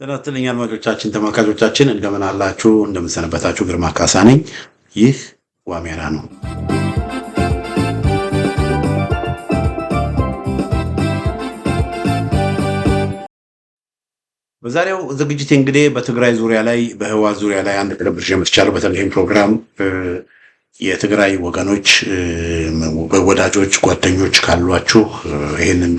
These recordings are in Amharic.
ጤናስጥልኝ አድማጮቻችን ተመልካቾቻችን እንደምን አላችሁ እንደምን ሰነበታችሁ ግርማ ካሳ ነኝ ይህ ዋሜራ ነው በዛሬው ዝግጅት እንግዲህ በትግራይ ዙሪያ ላይ በህዋት ዙሪያ ላይ አንድ ቅርብርሽ የምትቻለው በተለይም ፕሮግራም የትግራይ ወገኖች ወዳጆች ጓደኞች ካሏችሁ ይሄንን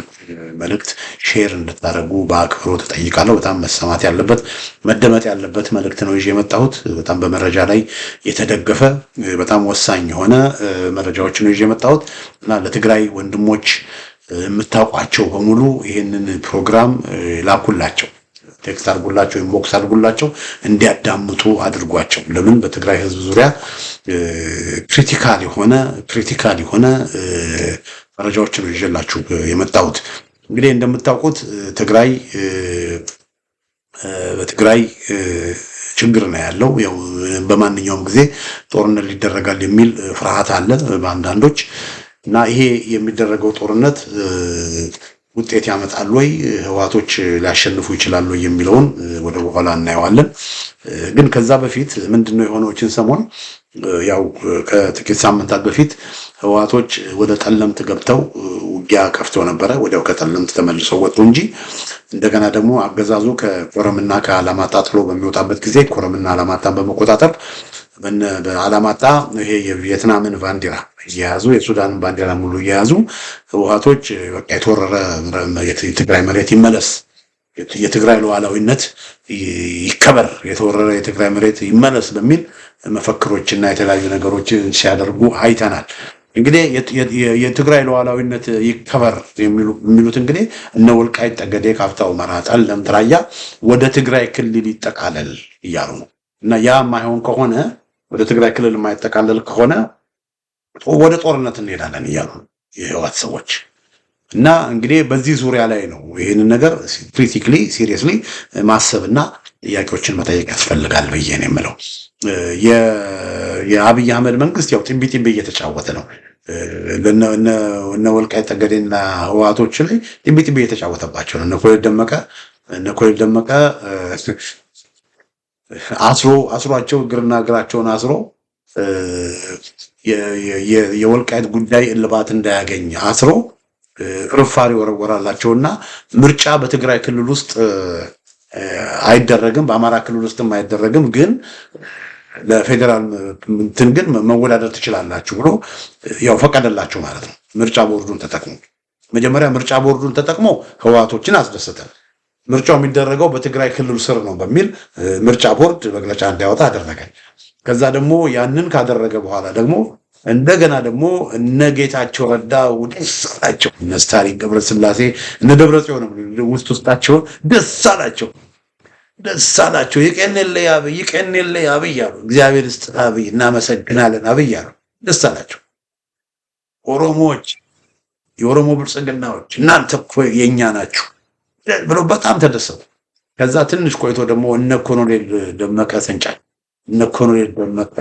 መልእክት ሼር እንድታደርጉ በአክብሮት ተጠይቃለሁ። በጣም መሰማት ያለበት መደመጥ ያለበት መልእክት ነው ይዤ የመጣሁት። በጣም በመረጃ ላይ የተደገፈ በጣም ወሳኝ የሆነ መረጃዎች ነው ይዤ የመጣሁት እና ለትግራይ ወንድሞች የምታውቋቸው በሙሉ ይሄንን ፕሮግራም ላኩላቸው። ቴክስት አድርጉላቸው ኢንቦክስ አድርጉላቸው እንዲያዳምጡ አድርጓቸው። ለምን በትግራይ ህዝብ ዙሪያ ክሪቲካል የሆነ መረጃዎችን ነው ይዤላችሁ የመጣሁት። እንግዲህ እንደምታውቁት በትግራይ ችግር ነው ያለው። ያው በማንኛውም ጊዜ ጦርነት ሊደረጋል የሚል ፍርሃት አለ በአንዳንዶች እና ይሄ የሚደረገው ጦርነት ውጤት ያመጣል ወይ ህዋቶች ሊያሸንፉ ይችላሉ የሚለውን ወደ በኋላ እናየዋለን። ግን ከዛ በፊት ምንድነው የሆነዎችን ሰሞን ያው ከጥቂት ሳምንታት በፊት ህዋቶች ወደ ጠለምት ገብተው ውጊያ ከፍተው ነበረ። ወዲያው ከጠለምት ተመልሰው ወጡ እንጂ እንደገና ደግሞ አገዛዙ ከኮረምና ከአላማጣ ጥሎ በሚወጣበት ጊዜ ኮረምና አላማጣን በመቆጣጠር በአላማጣ ይሄ የቪየትናምን ባንዲራ እየያዙ የሱዳንን ባንዲራ ሙሉ እየያዙ ህወሓቶች በቃ የተወረረ የትግራይ መሬት ይመለስ፣ የትግራይ ሉዓላዊነት ይከበር፣ የተወረረ የትግራይ መሬት ይመለስ በሚል መፈክሮችና የተለያዩ ነገሮችን ሲያደርጉ አይተናል። እንግዲህ የትግራይ ሉዓላዊነት ይከበር የሚሉት እንግዲህ እነ ወልቃይት ጠገዴ፣ ካፍታ ሁመራ፣ ጠለምት፣ ራያ ወደ ትግራይ ክልል ይጠቃለል እያሉ ነው እና ያ ማይሆን ከሆነ ወደ ትግራይ ክልል የማይጠቃለል ከሆነ ወደ ጦርነት እንሄዳለን እያሉ የህወሓት ሰዎች እና እንግዲህ በዚህ ዙሪያ ላይ ነው ይሄንን ነገር ክሪቲካሊ ሲሪየስሊ ማሰብና ጥያቄዎችን መጠየቅ ያስፈልጋል ብዬ ነው የምለው። የአብይ አህመድ መንግስት ያው ጢምቢ እየተጫወተ ነው እነ ወልቃይት ጠገዴና ህወሓቶች ላይ ጢምቢ እየተጫወተባቸው ነው። እነ ኮሎኔል ደመቀ አስሯቸው እግርና እግራቸውን አስሮ የወልቃይት ጉዳይ እልባት እንዳያገኝ አስሮ ፍርፋሪ ወረወራላቸውና ምርጫ በትግራይ ክልል ውስጥ አይደረግም፣ በአማራ ክልል ውስጥም አይደረግም፣ ግን ለፌደራል እንትን ግን መወዳደር ትችላላችሁ ብሎ ያው ፈቀደላችሁ ማለት ነው። ምርጫ ቦርዱን ተጠቅሞ መጀመሪያ ምርጫ ቦርዱን ተጠቅሞ ህወሓቶችን አስደሰተ። ምርጫው የሚደረገው በትግራይ ክልል ስር ነው በሚል ምርጫ ቦርድ መግለጫ እንዲያወጣ አደረገ። ከዛ ደግሞ ያንን ካደረገ በኋላ ደግሞ እንደገና ደግሞ እነ ጌታቸው ረዳ ውስጣቸው እነ ስታሊን ገብረስላሴ እነ ደብረጽዮን ውስጣቸው ደስ አላቸው። ይቀንል አብይ አሉ። እግዚአብሔር ይስጥ አብይ፣ እናመሰግናለን አብይ አሉ። ደስ አላቸው። ኦሮሞዎች፣ የኦሮሞ ብልጽግናዎች እናንተ እኮ የኛ ናችሁ ብሎ በጣም ተደሰቱ። ከዛ ትንሽ ቆይቶ ደግሞ እነ ኮሎኔል ደመቀ ተንጫጩ። እነ ኮሎኔል ደመቀ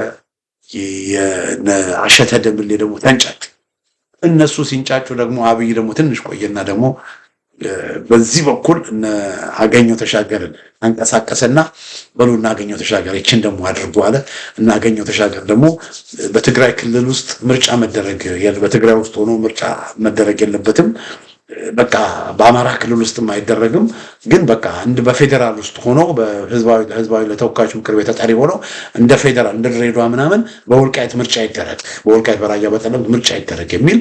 አሸተ ደምሌ ደግሞ ተንጫጩ። እነሱ ሲንጫጩ ደግሞ አብይ ደግሞ ትንሽ ቆየና ደግሞ በዚህ በኩል እነ አገኘው ተሻገርን አንቀሳቀሰና በሉ እና አገኘው ተሻገር ይችን ደግሞ አድርጎ አለ እና አገኘው ተሻገር ደግሞ በትግራይ ክልል ውስጥ ምርጫ በትግራይ ውስጥ ሆኖ ምርጫ መደረግ የለበትም፣ በቃ በአማራ ክልል ውስጥም አይደረግም፣ ግን በቃ እንደ በፌደራል ውስጥ ሆኖ በህዝባዊ ለተወካዮች ምክር ቤት ተጠሪ ሆኖ እንደ ፌደራል እንደ ድሬዳዋ ምናምን በወልቃይት ምርጫ ይደረግ፣ በወልቃይት በራያ በጠለምት ምርጫ ይደረግ የሚል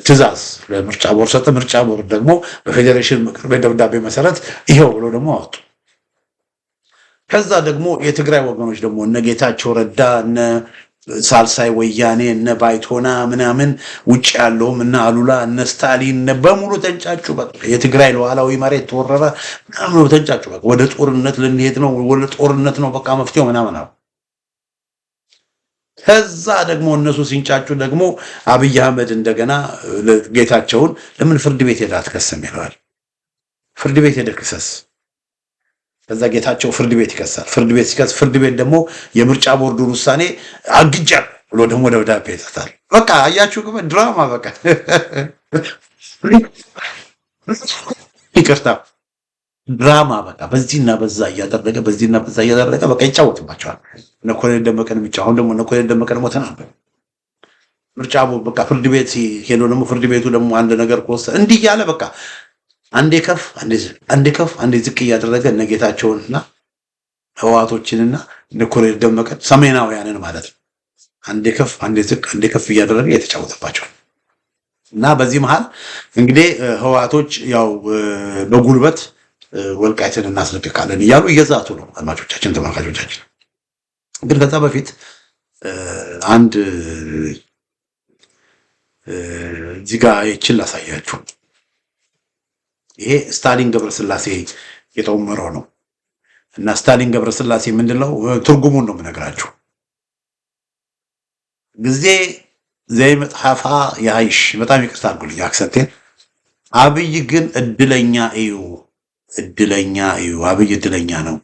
ትዕዛዝ ለምርጫ ቦርድ ሰጠ። ምርጫ ቦርድ ደግሞ በፌዴሬሽን ምክር ቤት ደብዳቤ መሰረት ይሄው ብሎ ደግሞ አወጡ። ከዛ ደግሞ የትግራይ ወገኖች ደግሞ እነ ጌታቸው ረዳ እነ ሳልሳይ ወያኔ እነ ባይቶና ምናምን ውጭ ያለውም እነ አሉላ እነ ስታሊን በሙሉ ተንጫጩ። በቃ የትግራይ ሉዓላዊ መሬት ተወረረ ምናምን ተንጫጩ። በቃ ወደ ጦርነት ልንሄድ ነው፣ ወደ ጦርነት ነው በቃ መፍትሄው ምናምን አሉ። ከዛ ደግሞ እነሱ ሲንጫጩ ደግሞ አብይ አህመድ እንደገና ጌታቸውን ለምን ፍርድ ቤት ሄዳ አትከስም ይለዋል። ፍርድ ቤት ሄደ ክሰስ። ከዛ ጌታቸው ፍርድ ቤት ይከሳል። ፍርድ ቤት ሲከስ ፍርድ ቤት ደግሞ የምርጫ ቦርዱን ውሳኔ አግጃል ብሎ ደግሞ ደብዳቤ ይሰጣል። በቃ አያችሁ ድራማ በቃ ይቅርታ ድራማ በቃ በዚህና በዛ እያደረገ በቃ ይጫወትባቸዋል። እነ ኮሎኔል ደመቀን ብቻ አሁን ደግሞ እነ ኮሎኔል ደመቀን ሞተና ምርጫ በቃ ፍርድ ቤት ሄዶ ደግሞ ፍርድ ቤቱ ደግሞ አንድ ነገር ከወሰነ እንዲህ እያለ በቃ አንዴ ከፍ አንዴ ከፍ አንዴ ዝቅ እያደረገ እነ ጌታቸውንና ህወሓቶችንና እነ ኮሎኔል ደመቀን ሰሜናውያንን ማለት ነው አንዴ ከፍ አንዴ ዝቅ አንዴ ከፍ እያደረገ የተጫወተባቸዋል። እና በዚህ መሃል እንግዲህ ህወሓቶች ያው በጉልበት ወልቃይትን እናስለቅቃለን እያሉ እየዛቱ ነው። አድማጮቻችን፣ ተመልካቾቻችን ግን ከዛ በፊት አንድ እዚህ ጋር ይችል ላሳያችሁ። ይሄ ስታሊን ገብረስላሴ የጠመረው ነው እና ስታሊን ገብረስላሴ ምንድነው ትርጉሙን ነው የምነግራችሁ። ጊዜ ዘይ መጽሐፋ ያይሽ በጣም ይቅርታ አድርጉልኝ አክሰንቴን። አብይ ግን እድለኛ እዩ አብይ እድለኛ ነው።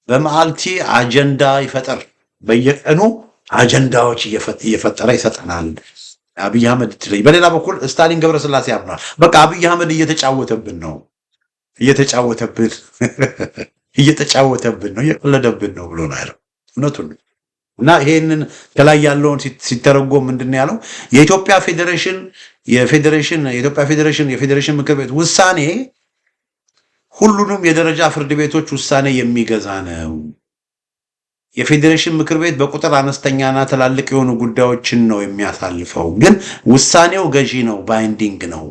በመዓልቲ አጀንዳ ይፈጠር፣ በየቀኑ አጀንዳዎች እየፈጠረ ይሰጠናል። አብይ አህመድ እድለኛ። በሌላ በኩል ስታሊን ገብረስላሴ ያምናል። በቃ አብይ አህመድ እየተጫወተብን ነው እየቀለደብን ነው ብሎ ነው ያለው። እውነቱን ነው። እና ይሄንን ከላይ ያለውን ሲተረጎም ምንድን ነው ያለው? የኢትዮጵያ ፌዴሬሽን ምክር ቤት ውሳኔ ሁሉንም የደረጃ ፍርድ ቤቶች ውሳኔ የሚገዛ ነው። የፌዴሬሽን ምክር ቤት በቁጥር አነስተኛና ትላልቅ የሆኑ ጉዳዮችን ነው የሚያሳልፈው፣ ግን ውሳኔው ገዢ ነው፣ ባይንዲንግ ነው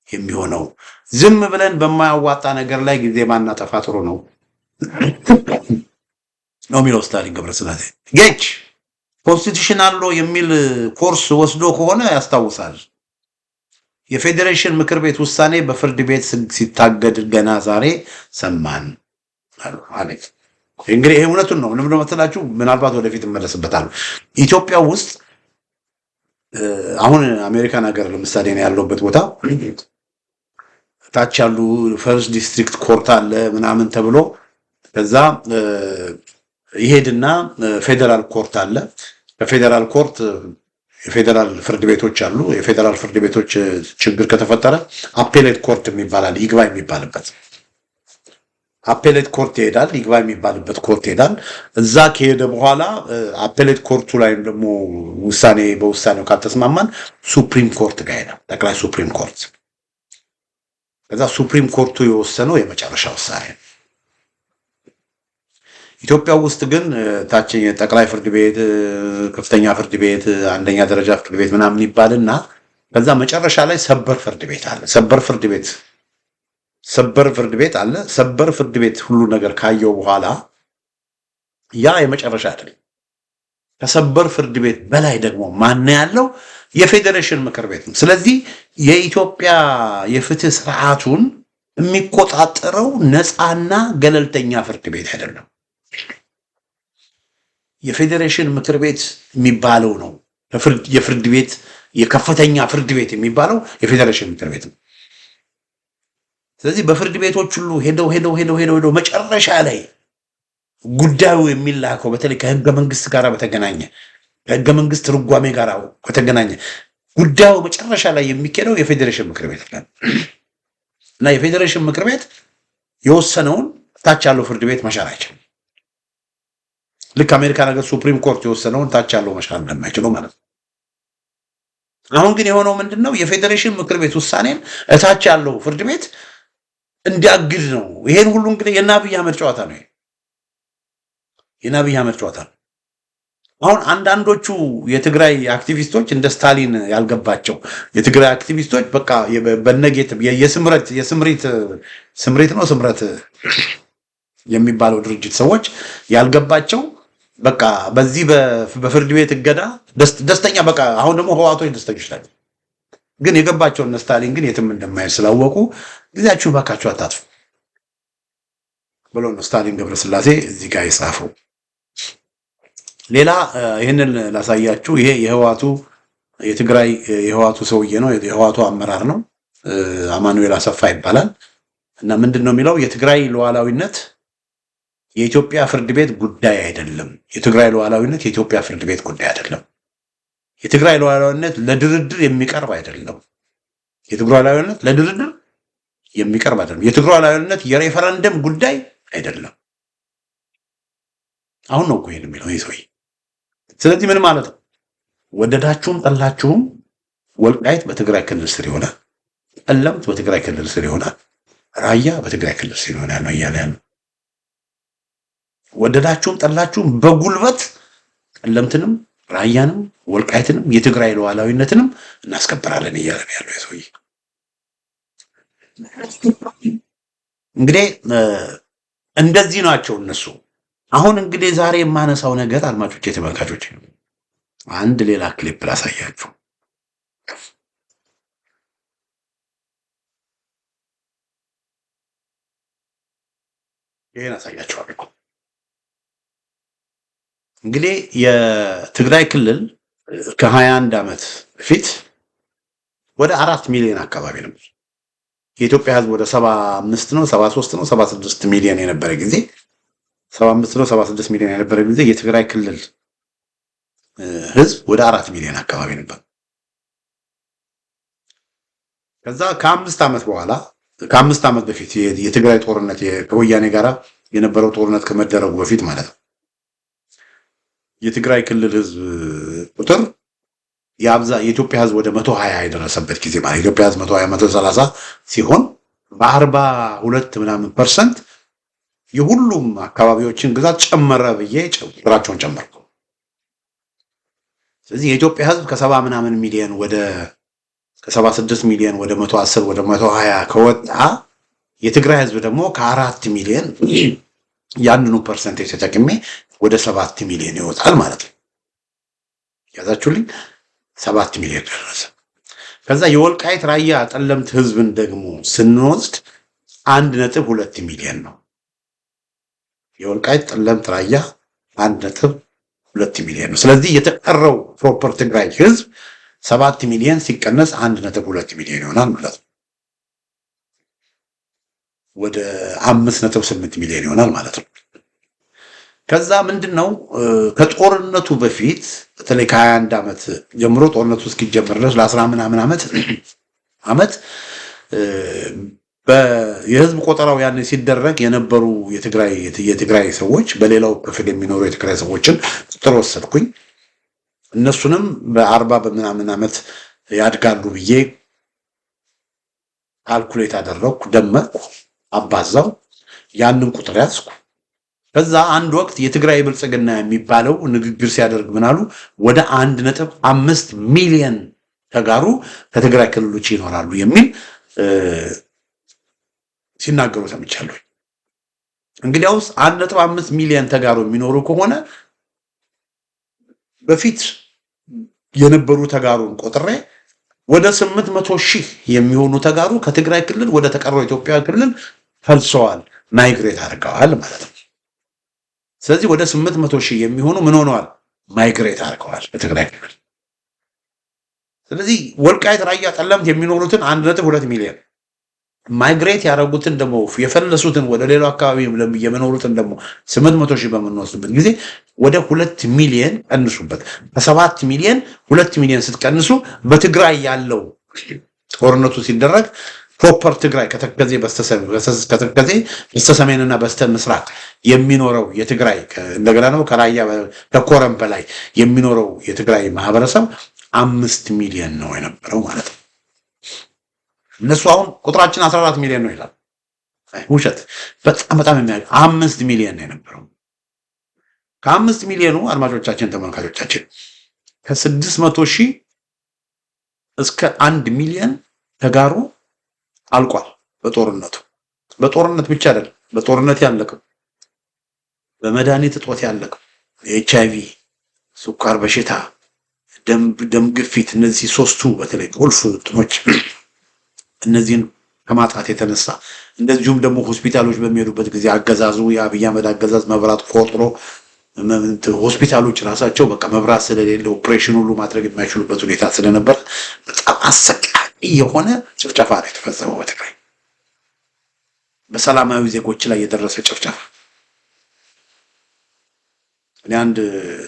የሚሆነው። ዝም ብለን በማያዋጣ ነገር ላይ ጊዜ ማናጠፋ ጥሩ ነው ነው የሚለው ስታሊን ገብረስላሴ። ጌች ኮንስቲቱሽናል ሎ የሚል ኮርስ ወስዶ ከሆነ ያስታውሳል። የፌዴሬሽን ምክር ቤት ውሳኔ በፍርድ ቤት ሲታገድ ገና ዛሬ ሰማን አለ። እንግዲህ ይሄ እውነቱን ነው። ምንም ለመተላችሁ ምናልባት ወደፊት እመለስበታለሁ። ኢትዮጵያ ውስጥ አሁን አሜሪካን ሀገር ለምሳሌ ነው ያለውበት ቦታ ታች ያሉ ፈርስት ዲስትሪክት ኮርት አለ ምናምን ተብሎ ከዛ ይሄድና ፌደራል ኮርት አለ። በፌደራል ኮርት የፌደራል ፍርድ ቤቶች አሉ። የፌደራል ፍርድ ቤቶች ችግር ከተፈጠረ አፔሌት ኮርት የሚባላል፣ ይግባ የሚባልበት አፔሌት ኮርት ይሄዳል። ይግባ የሚባልበት ኮርት ይሄዳል። እዛ ከሄደ በኋላ አፔሌት ኮርቱ ላይም ደግሞ በውሳኔው ካልተስማማን ሱፕሪም ኮርት ጋር ይሄዳል፣ ጠቅላይ ሱፕሪም ኮርት። ከዛ ሱፕሪም ኮርቱ የወሰነው የመጨረሻ ውሳኔ ነው። ኢትዮጵያ ውስጥ ግን ታችኛ ጠቅላይ ፍርድ ቤት፣ ከፍተኛ ፍርድ ቤት፣ አንደኛ ደረጃ ፍርድ ቤት ምናምን ይባልና ከዛ መጨረሻ ላይ ሰበር ፍርድ ቤት አለ። ሰበር ፍርድ ቤት አለ። ሰበር ፍርድ ቤት ሁሉ ነገር ካየው በኋላ ያ የመጨረሻ አይደለም። ከሰበር ፍርድ ቤት በላይ ደግሞ ማን ያለው? የፌዴሬሽን ምክር ቤት ነው። ስለዚህ የኢትዮጵያ የፍትህ ስርዓቱን የሚቆጣጠረው ነፃና ገለልተኛ ፍርድ ቤት አይደለም። የፌዴሬሽን ምክር ቤት የሚባለው ነው። የፍርድ ቤት የከፍተኛ ፍርድ ቤት የሚባለው የፌዴሬሽን ምክር ቤት ነው። ስለዚህ በፍርድ ቤቶች ሁሉ ሄደው መጨረሻ ላይ ጉዳዩ የሚላከው በተለይ ከህገ መንግስት ጋር በተገናኘ ከህገ መንግስት ትርጓሜ ጋር በተገናኘ ጉዳዩ መጨረሻ ላይ የሚካሄደው የፌዴሬሽን ምክር ቤት ነው እና የፌዴሬሽን ምክር ቤት የወሰነውን ታች ያለው ፍርድ ቤት መሻር አይችልም። ልክ አሜሪካ ነገር ሱፕሪም ኮርት የወሰነውን ታች ያለው መሻር እንደማይችለው ማለት ነው። አሁን ግን የሆነው ምንድነው? የፌዴሬሽን ምክር ቤት ውሳኔን እታች ያለው ፍርድ ቤት እንዲያግድ ነው። ይሄን ሁሉ እንግዲህ የአብይ አህመድ ጨዋታ ነው። የአብይ አህመድ ጨዋታ ነው። አሁን አንዳንዶቹ የትግራይ አክቲቪስቶች እንደ ስታሊን ያልገባቸው የትግራይ አክቲቪስቶች በቃ በነጌት ስምረት የሚባለው ድርጅት ሰዎች ያልገባቸው በቃ በዚህ በፍርድ ቤት እገዳ ደስተኛ በቃ አሁን ደግሞ ህወሓቶች ደስተኞች ናቸው። ግን የገባቸው እነ ስታሊን ግን የትም እንደማይል ስላወቁ ጊዜያችሁ ባካችሁ አታጥፉ ብሎ ነው ስታሊን ገብረስላሴ እዚህ ጋር የጻፈው። ሌላ ይህንን ላሳያችሁ። ይሄ የትግራይ የህወሓቱ ሰውዬ ነው፣ የህወሓቱ አመራር ነው። አማኑኤል አሰፋ ይባላል እና ምንድን ነው የሚለው? የትግራይ ሉዓላዊነት የኢትዮጵያ ፍርድ ቤት ጉዳይ አይደለም። የትግራይ ሉዓላዊነት የኢትዮጵያ ፍርድ ቤት ጉዳይ አይደለም። የትግራይ ሉዓላዊነት ለድርድር የሚቀርብ አይደለም። የትግራይ ሉዓላዊነት ለድርድር የሚቀርብ አይደለም። የትግራይ ሉዓላዊነት የሬፈረንደም ጉዳይ አይደለም። አሁን ነው እኮ ይሄን የሚለው ይሄ ሰውዬ። ስለዚህ ምን ማለት ነው? ወደዳችሁም ጠላችሁም ወልቃይት በትግራይ ክልል ስር ይሆናል፣ ጠለምት በትግራይ ክልል ስር ይሆናል፣ ራያ በትግራይ ክልል ስር ይሆናል ነው እያለ ያለው። ወደዳችሁም ጠላችሁም በጉልበት ጠለምትንም ራያንም ወልቃይትንም የትግራይ ሉዓላዊነትንም እናስከብራለን እያለ ነው ያለው ሰውዬ። እንግዲህ እንደዚህ ናቸው እነሱ። አሁን እንግዲህ ዛሬ የማነሳው ነገር አድማጮቼ፣ ተመልካቾች አንድ ሌላ ክሊፕ ላሳያችሁ። ይሄን አሳያችኋለሁ። እንግዲህ የትግራይ ክልል ከ21 ዓመት በፊት ወደ 4 ሚሊዮን አካባቢ ነበር። የኢትዮጵያ ሕዝብ ወደ 75 ነው 73 ነው 76 ሚሊዮን የነበረ ጊዜ 75 ነው 76 ሚሊዮን የነበረ ጊዜ የትግራይ ክልል ሕዝብ ወደ 4 ሚሊዮን አካባቢ ነበር። ከዛ ከ5 ዓመት በኋላ ከ5 ዓመት በፊት የትግራይ ጦርነት ከወያኔ ጋራ የነበረው ጦርነት ከመደረጉ በፊት ማለት ነው የትግራይ ክልል ሕዝብ ቁጥር የኢትዮጵያ ሕዝብ ወደ 120 የደረሰበት ጊዜ ማለት የኢትዮጵያ ሕዝብ 120 130 ሲሆን በ42 ምናምን % የሁሉም አካባቢዎችን ግዛት ጨመረ ብዬ ቁጥራቸውን ጨመርኩ። ስለዚህ የኢትዮጵያ ሕዝብ ከ70 ምናምን ሚሊዮን ወደ ከ76 ሚሊዮን ወደ 110 ወደ 120 ከወጣ የትግራይ ሕዝብ ደግሞ ከ4 ሚሊዮን ያንኑ ፐርሰንቴጅ ተጠቅሜ ወደ 7 ሚሊዮን ይወጣል ማለት ነው። ያዛችሁልኝ 7 ሚሊዮን ደረሰ። ከዛ የወልቃይት ራያ ጠለምት ሕዝብን ደግሞ ስንወስድ 1.2 ሚሊዮን ነው። የወልቃይት ጠለምት ራያ 1.2 ሚሊዮን ነው። ስለዚህ የተቀረው ፕሮፐር ትግራይ ሕዝብ 7 ሚሊዮን ሲቀነስ 1.2 ሚሊዮን ይሆናል ማለት ነው። ወደ 5.8 ሚሊዮን ይሆናል ማለት ነው። ከዛ ምንድነው ከጦርነቱ በፊት በተለይ ከ21 ዓመት ጀምሮ ጦርነቱ እስኪጀምር ድረስ ለ10 ምናምን ዓመት የህዝብ ቆጠራው ያን ሲደረግ የነበሩ የትግራይ ሰዎች በሌላው ክፍል የሚኖሩ የትግራይ ሰዎችን ቁጥር ወሰድኩኝ። እነሱንም በ40 በምናምን ዓመት ያድጋሉ ብዬ ካልኩሌት አደረኩ፣ ደመርኩ፣ አባዛው፣ ያንን ቁጥር ያዝኩ። ከዛ አንድ ወቅት የትግራይ ብልጽግና የሚባለው ንግግር ሲያደርግ ምናሉ ወደ 1.5 ሚሊዮን ተጋሩ ከትግራይ ክልሎች ይኖራሉ የሚል ሲናገሩ ሰምቻለሁ። እንግዲያውስ 1.5 ሚሊዮን ተጋሩ የሚኖሩ ከሆነ በፊት የነበሩ ተጋሩን ቆጥሬ ወደ 800,000 የሚሆኑ ተጋሩ ከትግራይ ክልል ወደ ተቀረው ኢትዮጵያ ክልል ፈልሰዋል፣ ማይግሬት አድርገዋል ማለት ነው። ስለዚህ ወደ 800,000 የሚሆኑ ምን ሆነዋል? ማይግሬት አድርገዋል በትግራይ ክልል። ስለዚህ ወልቃይት ራያ ጠለምት የሚኖሩትን 1.2 ሚሊዮን ማይግሬት ያደረጉትን ደግሞ የፈለሱትን ወደ ሌላው አካባቢ የሚኖሩትን ደግሞ 800,000 በምንወስድበት ጊዜ ወደ 2 ሚሊዮን ቀንሱበት። ከ7 ሚሊዮን 2 ሚሊዮን ስትቀንሱ በትግራይ ያለው ጦርነቱ ሲደረግ ፕሮፐር ትግራይ ከተከዜ በስተሰሜንና በስተ ምስራቅ የሚኖረው የትግራይ እንደገና ነው ከራያ ከኮረም በላይ የሚኖረው የትግራይ ማህበረሰብ 5 ሚሊዮን ነው የነበረው ማለት ነው። እነሱ አሁን ቁጥራችን 14 ሚሊዮን ነው ይላል። ውሸት። በጣም 5 ሚሊዮን ነው የነበረው። ከ5 ሚሊዮኑ አድማጮቻችን፣ ተመልካቾቻችን ከ600,000 እስከ 1 ሚሊዮን ተጋሩ አልቋል በጦርነቱ። በጦርነት ብቻ አይደለም፣ በጦርነት ያለቀው፣ በመድኃኒት እጦት ያለቀው፣ የኤችአይቪ ስኳር በሽታ፣ ደም ግፊት፣ እነዚህ ሶስቱ በተለይ ቁልፍ እንትኖች እነዚህን ከማጣት የተነሳ እንደዚሁም ደግሞ ሆስፒታሎች በሚሄዱበት ጊዜ አገዛዙ የአብይ አህመድ አገዛዝ መብራት ቆጥሮ ሆስፒታሎች ራሳቸው በቃ መብራት ስለሌለ ኦፕሬሽን ሁሉ ማድረግ የማይችሉበት ሁኔታ ስለነበር በጣም አሰቃቂ የሆነ ጭፍጨፋ ነው የተፈጸመው በትግራይ በሰላማዊ ዜጎች ላይ የደረሰ ጭፍጨፋ። እኔ አንድ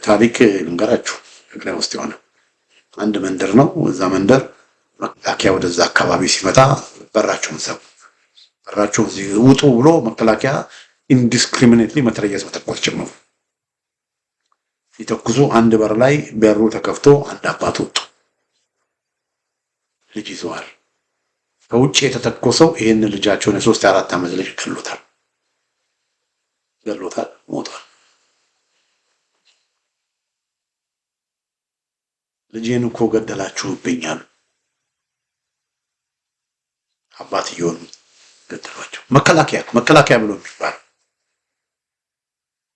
ታሪክ ልንገራችሁ። ትግራይ ውስጥ የሆነ አንድ መንደር ነው። እዛ መንደር መከላከያ ወደዛ አካባቢ ሲመጣ በራቸውን ዘጉ። በራቸው እዚህ ውጡ ብሎ መከላከያ ኢንዲስክሪሚኔትሊ መትረየስ መተኮስ ጀመሩ። ሲተኩሱ አንድ በር ላይ በሩ ተከፍቶ አንድ አባት ወጡ። ልጅ ይዘዋል። ከውጭ የተተኮሰው ይሄን ልጃቸውን የ3 የ4 ዓመት ልጅ ገሎታል፣ ሞቷል። ልጄን እኮ ገደላችሁብኛል። አባትየውን ገደሏቸው። መከላከያ ብሎ የሚባል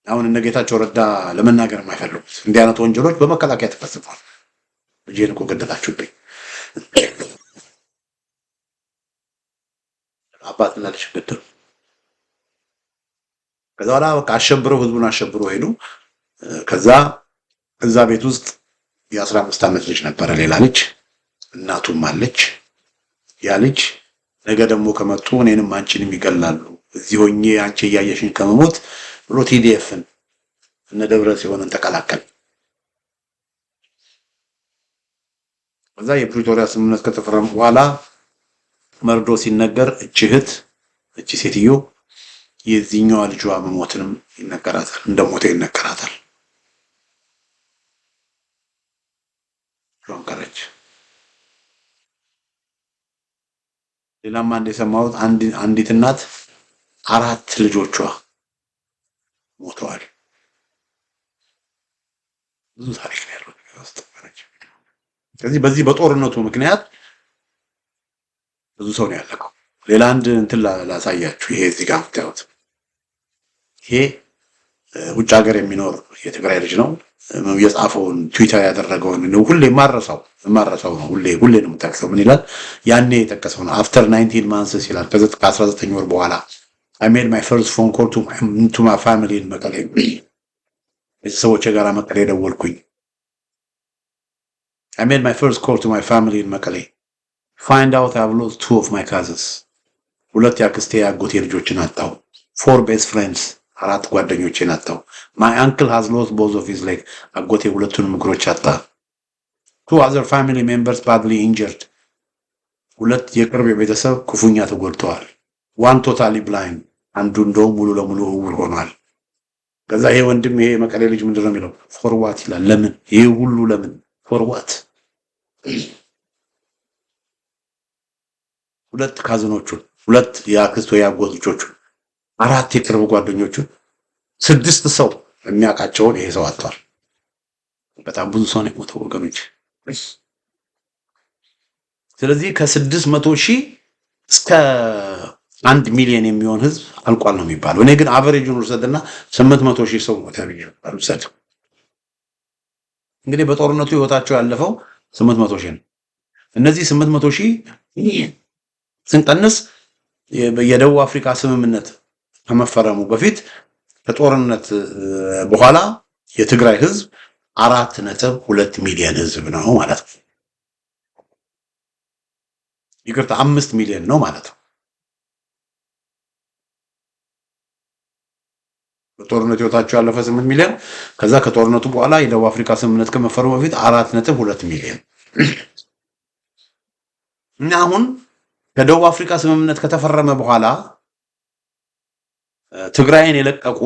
አሁን እነ ጌታቸው ረዳ ለመናገር የማይፈልጉት እንዲህ አይነት ወንጀሎች በመከላከያ ተፈጽመዋል። ልጄን እኮ ገደላችሁብኝ። አባትና ልጅ ገደሉ። ከዛ በኋላ በቃ ህዝቡን አሸብረው ሄዱ። ከዛ እዛ ቤት ውስጥ የ15 ዓመት ልጅ ነበረ፣ ሌላ ልጅ፣ እናቱም አለች። ያ ልጅ ነገ ደግሞ ከመጡ እኔንም አንቺንም ይገላሉ፣ እዚህ ሆኜ አንቺ እያየሽኝ ከመሞት ብሎ ቲዲኤፍን እነ ደብረ ጽዮንን ተቀላቀል። ከዛ የፕሪቶሪያ ስምምነት ከተፈረመ በኋላ መርዶ ሲነገር እቺ ሴትዮ የዚህኛዋ ልጇ መሞትንም ይነገራታል፣ እንደሞተ ይነገራታል። ሮንቀረች። ሌላም አንድ የሰማሁት አንዲት እናት 4 ልጆቿ ሞተዋል። ብዙ ታሪክ ነው ያለው። ስለዚህ በዚህ በጦርነቱ ምክንያት ብዙ ሰው ነው ያለቀው። ሌላ አንድ እንትን ላሳያችሁ። ይሄ እዚህ ጋር የምታዩት ይሄ ውጭ ሀገር የሚኖር የትግራይ ልጅ ነው። የጻፈውን ትዊተር ያደረገውን ነው ሁሌ የማረሳው ነው። ሁሌ ነው የምጠቅሰው። ምን ይላል? ያኔ የጠቀሰው ነው። አፍተር 19 months ይላል። ከ19 ወር በኋላ I made my first phone call to my family in መቀሌ። ቤተሰቦቼ ጋር መቀሌ ደወልኩኝ። I made my first call to my family in መቀሌ. Find out I've lost 2 of my cousins. 2 ያክስቴ ያጎቴ ልጆችን አጣሁ። 4 best friends 4 ጓደኞቼን አጣሁ። My uncle has lost both of his legs. አጎቴ 2ቱንም እግሮች አጣ። 2 other family members badly injured. 2 የቅርብ ቤተሰብ ክፉኛ ተጎድተዋል። 1 totally blind. አንዱ እንደው ሙሉ ለሙሉ እውር ሆኗል። ከዛ ይሄ ወንድም ይሄ መቀሌ ልጅ ምንድነው የሚለው? for what ይላል። ለምን ይሄ ሁሉ ለምን? for what? 2 ካዝኖቹን 2 የአክስቶ ያጎት ልጆቹን 4 የቅርብ ጓደኞቹን 6 ሰው የሚያውቃቸውን ይሄ ሰው አጥቷል። በጣም ብዙ ሰው ነው የሞተው ወገኖች። ስለዚህ ከ600,000 እስከ 1 ሚሊዮን የሚሆን ህዝብ አልቋል ነው የሚባለው። እኔ ግን አቨሬጁን ወሰደና 800,000 ሰው ሞተ ብያለሁ። እንግዲህ በጦርነቱ ህይወታቸው ያለፈው 800,000 ነው። እነዚህ 800,000 ስንቀንስ የደቡብ አፍሪካ ስምምነት ከመፈረሙ በፊት ከጦርነት በኋላ የትግራይ ህዝብ 4.2 ሚሊዮን ህዝብ ነው ማለት ነው። ይቅርታ 5 ሚሊዮን ነው ማለት ነው። በጦርነቱ ህይወታቸው ያለፈ 8 ሚሊዮን፣ ከዛ ከጦርነቱ በኋላ የደቡብ አፍሪካ ስምምነት ከመፈረሙ በፊት 4.2 ሚሊዮን እና አሁን ከደቡብ አፍሪካ ስምምነት ከተፈረመ በኋላ ትግራይን የለቀቁ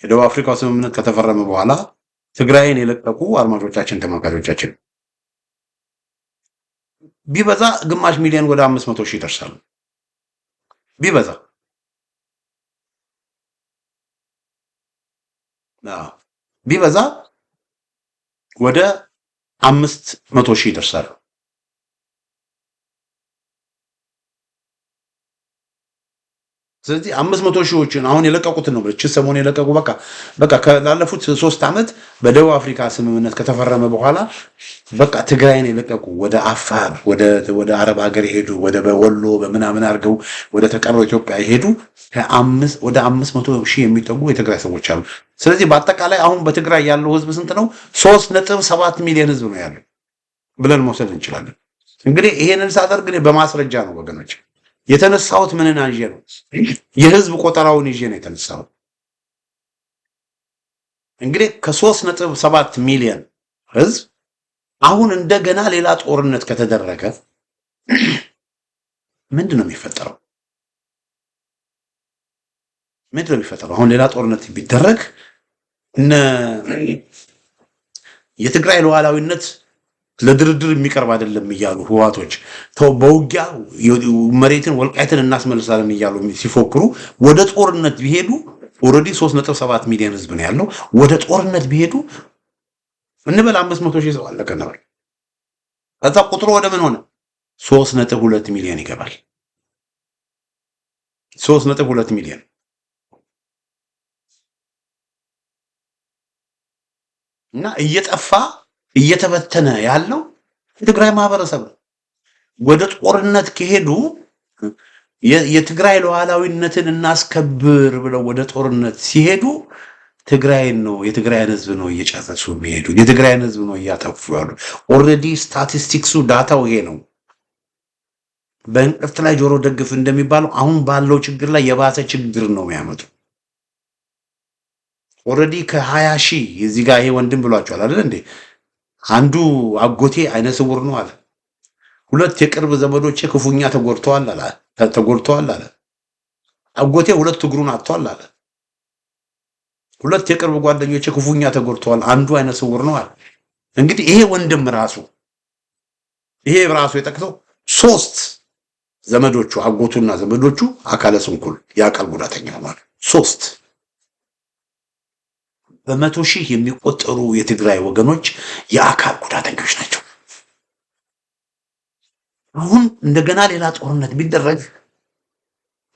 የደቡብ አፍሪካ ስምምነት ከተፈረመ በኋላ ትግራይን የለቀቁ አድማጮቻችን፣ ተመልካቾቻችን ቢበዛ ግማሽ ሚሊዮን ወደ 500,000 ይደርሳሉ። ቢበዛ ወደ 500,000 ይደርሳሉ። ስለዚህ 500,000ዎችን አሁን የለቀቁትን ነው ብቻ ሰሞኑን የለቀቁ በቃ ላለፉት 3 ዓመት በደቡብ አፍሪካ ስምምነት ከተፈረመ በኋላ በቃ ትግራይን የለቀቁ ወደ አፋር ወደ አረብ ሀገር የሄዱ ወደ ወሎ በምናምን አድርገው ወደ ተቀረው ኢትዮጵያ የሄዱ ወደ 500,000 የሚጠጉ የትግራይ ሰዎች አሉ። ስለዚህ በአጠቃላይ አሁን በትግራይ ያለው ህዝብ ስንት ነው? 3.7 ሚሊዮን ህዝብ ነው ያለው ብለን መውሰድ እንችላለን። እንግዲህ ይሄንን ሳደርግ በማስረጃ ነው ወገኖች የተነሳሁት። ምንን ይዤ ነው? የህዝብ ቆጠራውን ይዤ ነው የተነሳሁት። እንግዲህ ከ3.7 ሚሊዮን ህዝብ አሁን እንደገና ሌላ ጦርነት ከተደረገ ምንድን ነው የሚፈጠረው? ምንድን ነው የሚፈጠረው? አሁን ሌላ ጦርነት ቢደረግ እነ የትግራይ ሉዓላዊነት ለድርድር የሚቀርብ አይደለም እያሉ ህዋቶች በውጊያ መሬትን ወልቃይትን እናስመልሳለን እያሉ ሲፎክሩ ወደ ጦርነት ቢሄዱ ኦልሬዲ 3.7 ሚሊዮን ህዝብ ነው ያለው። ወደ ጦርነት ቢሄዱ እንበል 500 ሺህ ሰው አለቀ ነበር። ከዛ ቁጥሩ ወደ ምን ሆነ? 3.2 ሚሊዮን ይገባል። 3.2 ሚሊዮን እና እየጠፋ እየተበተነ ያለው የትግራይ ማህበረሰብ ነው። ወደ ጦርነት ከሄዱ የትግራይ ሉዓላዊነትን እናስከብር ብለው ወደ ጦርነት ሲሄዱ ትግራይን ነው የትግራይን ህዝብ ነው እየጨረሱ የሚሄዱ፣ የትግራይን ህዝብ ነው እያጠፉ ያሉ። ኦልሬዲ ስታቲስቲክሱ ዳታው ይሄ ነው። በእንቅርት ላይ ጆሮ ደግፍ እንደሚባለው አሁን ባለው ችግር ላይ የባሰ ችግር ነው የሚያመጡ። ኦልሬዲ ከ20 ሺህ እዚህ ጋር ይሄ ወንድም ብሏቸዋል አይደል እንዴ? አንዱ አጎቴ አይነ ስውር ነው አለ። 2 የቅርብ ዘመዶቼ ክፉኛ ተጎድተዋል አለ። አጎቴ 2 እግሩን አጥቷል አለ። 2 የቅርብ ጓደኞቼ ክፉኛ ተጎድተዋል፣ አንዱ አይነ ስውር ነው አለ። እንግዲህ ይሄ ወንድም ራሱ የጠቅሰው 3 ዘመዶቹ አጎቱና ዘመዶቹ አካለ ስንኩል የአካል ጉዳተኛ ማለት 3 በመቶ ሺህ የሚቆጠሩ የትግራይ ወገኖች የአካል ጉዳተኞች ናቸው። አሁን እንደገና ሌላ ጦርነት ቢደረግ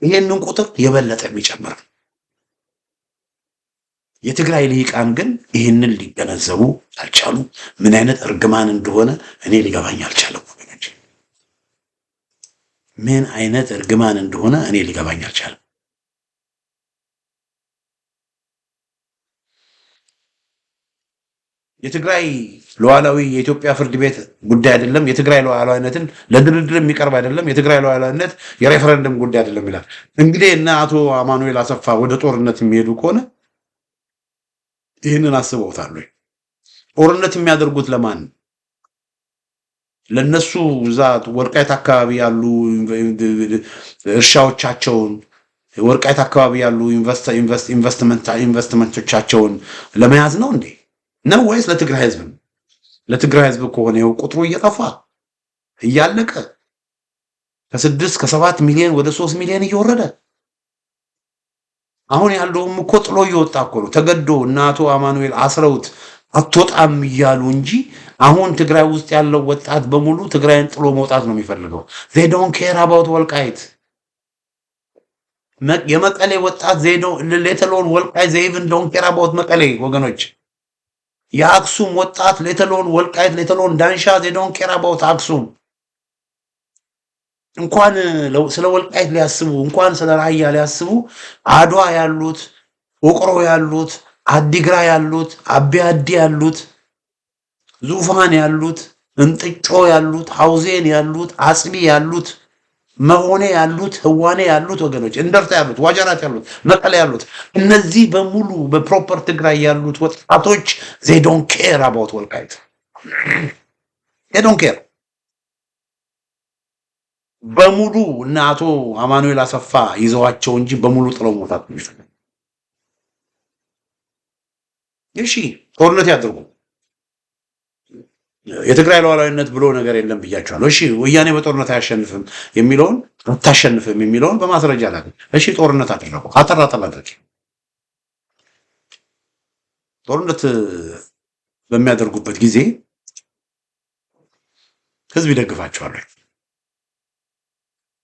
ይሄንን ቁጥር የበለጠ የሚጨምር። የትግራይ ልሂቃን ግን ይህንን ሊገነዘቡ አልቻሉ። ምን አይነት እርግማን እንደሆነ እኔ ሊገባኝ አልቻለም። ምን አይነት እርግማን እንደሆነ እኔ ሊገባኝ አልቻለም። የትግራይ ሉዓላዊ የኢትዮጵያ ፍርድ ቤት ጉዳይ አይደለም። የትግራይ ሉዓላዊነትን ለድርድር የሚቀርብ አይደለም። የትግራይ ሉዓላዊነት የሬፈረንደም ጉዳይ አይደለም ይላል። እንግዲህ እና አቶ አማኑኤል አሰፋ ወደ ጦርነት የሚሄዱ ከሆነ ይህንን አስበውታል ወይ? ጦርነት የሚያደርጉት ለማን? ለነሱ እዛ ወልቃይት አካባቢ ያሉ እርሻዎቻቸውን፣ ወልቃይት አካባቢ ያሉ ኢንቨስትመንቶቻቸውን ለመያዝ ነው እንዴ? ነው ወይስ ለትግራይ ህዝብ? ለትግራይ ህዝብ ከሆነ ይኸው ቁጥሩ እየጠፋ እያለቀ ከ6 ከ7 ሚሊዮን ወደ 3 ሚሊዮን እየወረደ አሁን ያለውም እኮ ጥሎ እየወጣ እኮ ነው። ተገዶ እና አቶ አማኑኤል አስረውት አትወጣም እያሉ እንጂ አሁን ትግራይ ውስጥ ያለው ወጣት በሙሉ ትግራይን ጥሎ መውጣት ነው የሚፈልገው። they don't care about ወልቃይት። የመቀሌ ወጣት ሌተሎን ወልቃይት they even don't care about መቀሌ ወገኖች። የአክሱም ወጣት ሌተሎን ወልቃይት ሌተሎን ዳንሻ they don't care about አክሱም። እንኳን ስለ ወልቃይት ሊያስቡ እንኳን ስለ ራያ ሊያስቡ አድዋ ያሉት፣ ውቅሮ ያሉት፣ አዲግራ ያሉት፣ አቢያዲ ያሉት፣ ዙፋን ያሉት፣ እንጥጮ ያሉት፣ ሐውዜን ያሉት፣ አጽቢ ያሉት፣ መሆኔ ያሉት፣ ህዋኔ ያሉት ወገኖች፣ እንደርታ ያሉት፣ ዋጀራት ያሉት፣ መቀሌ ያሉት፣ እነዚህ በሙሉ በፕሮፐር ትግራይ ያሉት ወጣቶች they don't care about ወልቃይት። they don't care በሙሉ እና አቶ አማኑኤል አሰፋ ይዘዋቸው እንጂ በሙሉ ጥለው መውጣት ነው። እሺ ጦርነት ያድርጉ። የትግራይ ሉዓላዊነት ብሎ ነገር የለም ብያቸዋለሁ። እሺ ወያኔ በጦርነት አያሸንፍም የሚለውን አታሸንፍም የሚለውን በማስረጃ ላይ እሺ ጦርነት አደረጉ። አተራጠል አድርጊ። ጦርነት በሚያደርጉበት ጊዜ ህዝብ ይደግፋቸዋል።